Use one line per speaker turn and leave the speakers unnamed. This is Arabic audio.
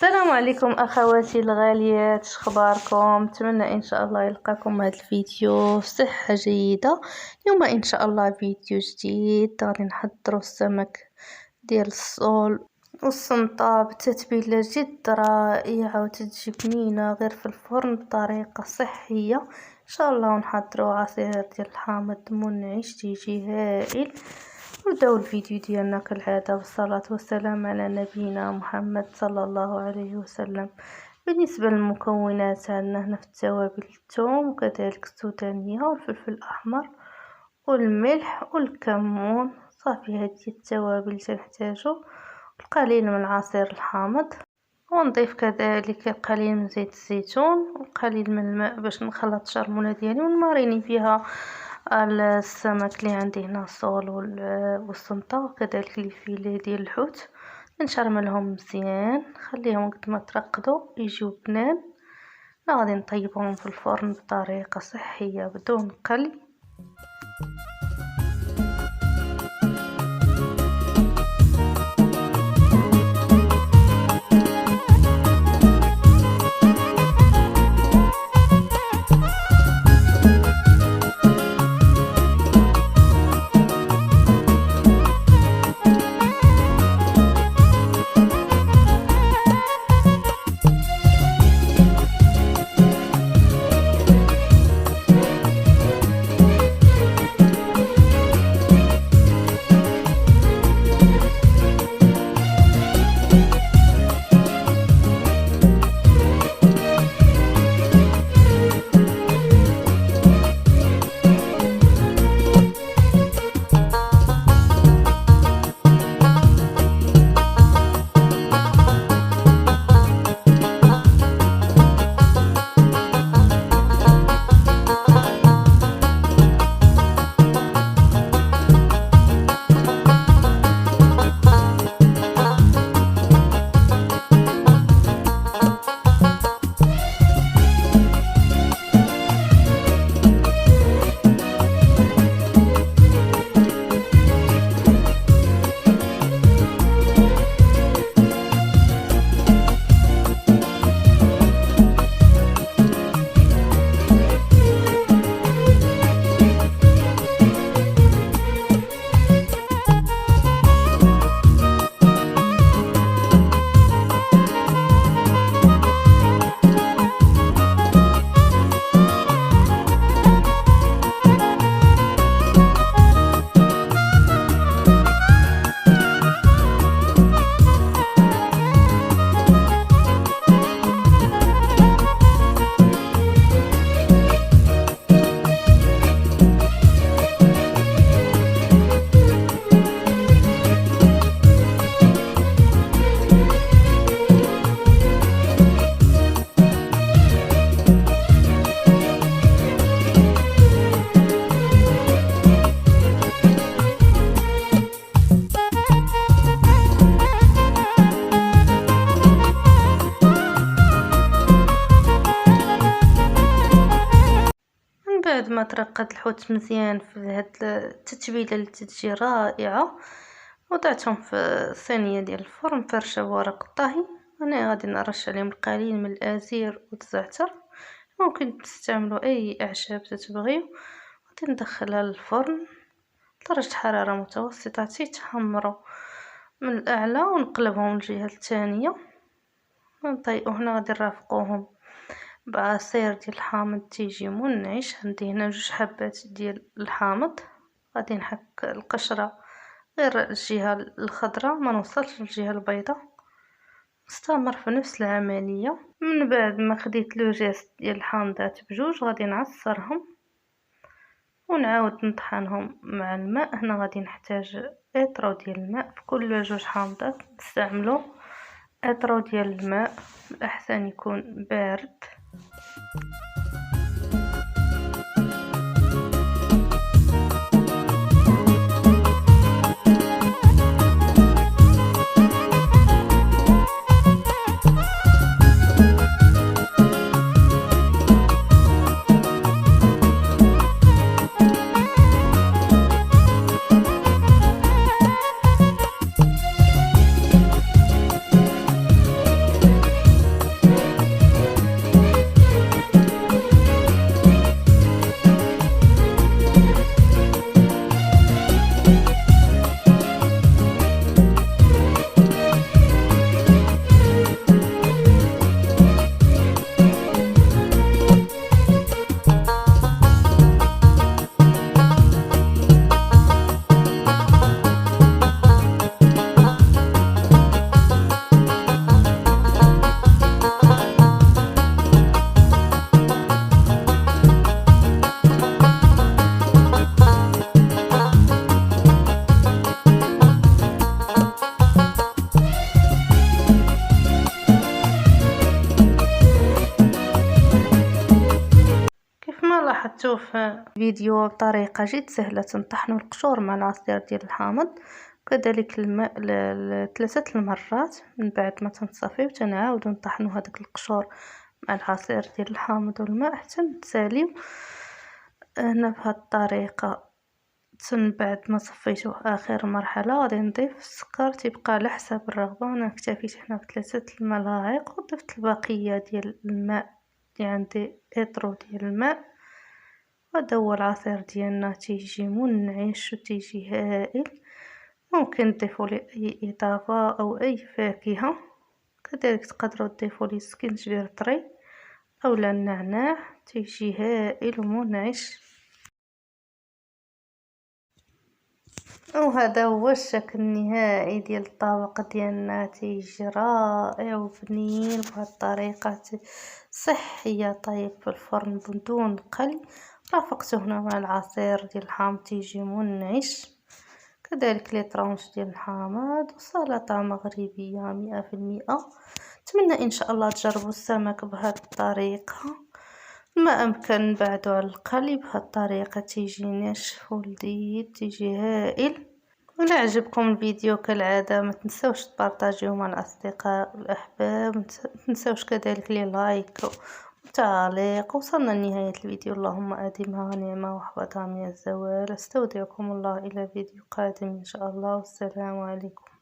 السلام عليكم اخواتي الغاليات، شخباركم؟ اتمنى ان شاء الله يلقاكم هذا الفيديو صحة جيدة. اليوم ان شاء الله فيديو جديد، غادي نحضروا السمك ديال الصول والسنطة بتتبيلة جد رائعة وتجي بنينة غير في الفرن بطريقة صحية ان شاء الله. ونحضروا عصير ديال الحامض منعش تيجي هائل. نبداو الفيديو ديالنا كالعاده والصلاه والسلام على نبينا محمد صلى الله عليه وسلم. بالنسبه للمكونات عندنا هنا في التوابل الثوم وكذلك السودانيه والفلفل الاحمر والملح والكمون. صافي هذه التوابل اللي تنحتاجو، القليل من عصير الحامض، ونضيف كذلك القليل من زيت الزيتون والقليل من الماء باش نخلط الشرمونه ديالي ونماريني فيها السمك اللي عندي هنا الصول والسنطة وكذلك الفيليه ديال الحوت. نشرملهم مزيان، خليهم قد ما ترقدوا يجيو بنان. غادي نطيبهم في الفرن بطريقة صحية بدون قلي. بعد ما ترقد الحوت مزيان في هاد التتبيله اللي تجي رائعه، وضعتهم في صينيه ديال الفرن فرشه بورق الطهي. انا غادي نرش عليهم القليل من الازير والزعتر، ممكن تستعملوا اي اعشاب تتبغيو. غادي ندخلها للفرن درجه حراره متوسطه تيتحمروا من الاعلى، ونقلبهم الجهه الثانيه. هنا غادي نرافقوهم بعصير ديال الحامض تيجي منعش. عندي هنا 2 حبات ديال الحامض، غادي نحك القشره غير الجهه الخضراء ما نوصلش للجهه البيضاء. نستمر في نفس العمليه. من بعد ما خديت لو جيست ديال الحامضات بجوج غادي نعصرهم ونعاود نطحنهم مع الماء. هنا غادي نحتاج اطرو ديال الماء في كل 2 حامضات. نستعملوا اطرو ديال الماء، الاحسن يكون بارد. شفتوا في فيديو بطريقة جد سهلة نطحنوا القشور مع العصير ديال الحامض، وكذلك الماء ل3 المرات من بعد ما تنصفيو تنعاودو نطحنوا هذاك القشور مع العصير ديال الحامض والماء حتى نتساليو. هنا بهاد الطريقة من بعد ما صفيته اخر مرحله غادي نضيف السكر تيبقى على حساب الرغبه. انا اكتفيت هنا ب3 الملاعق وضفت البقيه ديال الماء اللي عندي اطرو ديال الماء. وهذا هو العصير ديالنا تيجي منعش وتيجي هائل. ممكن تضيفوا لي اي اضافه او اي فاكهه، كذلك تقدروا تضيفوا لي سكينجبير طري اولا النعناع، تيجي هائل ومنعش. وهذا هو الشكل النهائي ديال الطبق ديالنا، تيجي رائع وبنين بهذه الطريقه صحيه. طيب في الفرن بدون قلي، رافقته هنا مع العصير ديال الحامض تيجي منعش، كذلك لي طرونش ديال الحامض وسلطه مغربيه 100%. نتمنى ان شاء الله تجربوا السمك بهذه الطريقه، ما امكن نبعدو على القلي بهذه الطريقه تيجي ناشف ولذيذ تيجي هائل. ولا عجبكم الفيديو كالعاده ما تنسوش تبارطاجيوه مع الاصدقاء والاحباب، ما تنسوش كذلك لي لايك وتعليق. وصلنا لنهايه الفيديو، اللهم ادمها نعمه واحفظها من الزوال. استودعكم الله الى فيديو قادم ان شاء الله، والسلام عليكم.